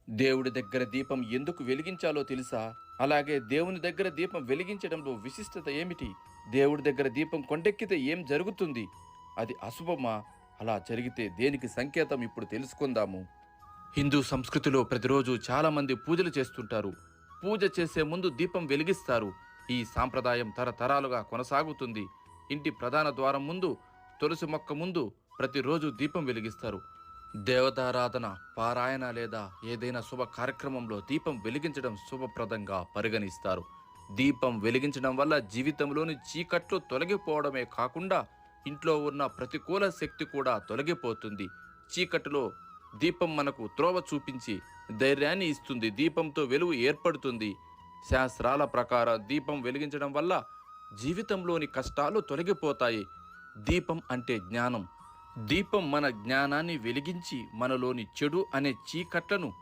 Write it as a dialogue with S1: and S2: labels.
S1: దేవుడి దగ్గర దీపం ఎందుకు వెలిగించాలో తెలుసా? అలాగే దేవుని దగ్గర దీపం వెలిగించడంలో విశిష్టత ఏమిటి? దేవుడి దగ్గర దీపం కొండెక్కితే ఏం జరుగుతుంది? అది అశుభమా? అలా జరిగితే దేనికి సంకేతం ఇప్పుడు తెలుసుకుందాము. హిందూ సంస్కృతిలో ప్రతిరోజు చాలా మంది పూజలు చేస్తుంటారు. పూజ చేసే ముందు దీపం వెలిగిస్తారు. ఈ సాంప్రదాయం తరతరాలుగా కొనసాగుతుంది. ఇంటి ప్రధాన ద్వారం ముందు, తులసి మొక్క ముందు ప్రతిరోజు దీపం వెలిగిస్తారు. దేవతారాధన, పారాయణ లేదా ఏదైనా శుభ కార్యక్రమంలో దీపం వెలిగించడం శుభప్రదంగా పరిగణిస్తారు. దీపం వెలిగించడం వల్ల జీవితంలోని చీకట్లు తొలగిపోవడమే కాకుండా ఇంట్లో ఉన్న ప్రతికూల శక్తి కూడా తొలగిపోతుంది. చీకటిలో దీపం మనకు త్రోవ చూపించి ధైర్యాన్ని ఇస్తుంది. దీపంతో వెలుగు ఏర్పడుతుంది. శాస్త్రాల ప్రకారం దీపం వెలిగించడం వల్ల జీవితంలోని కష్టాలు తొలగిపోతాయి. దీపం అంటే జ్ఞానం. దీపం మన జ్ఞానాన్ని వెలిగించి మనలోని చెడు అనే చీకట్లను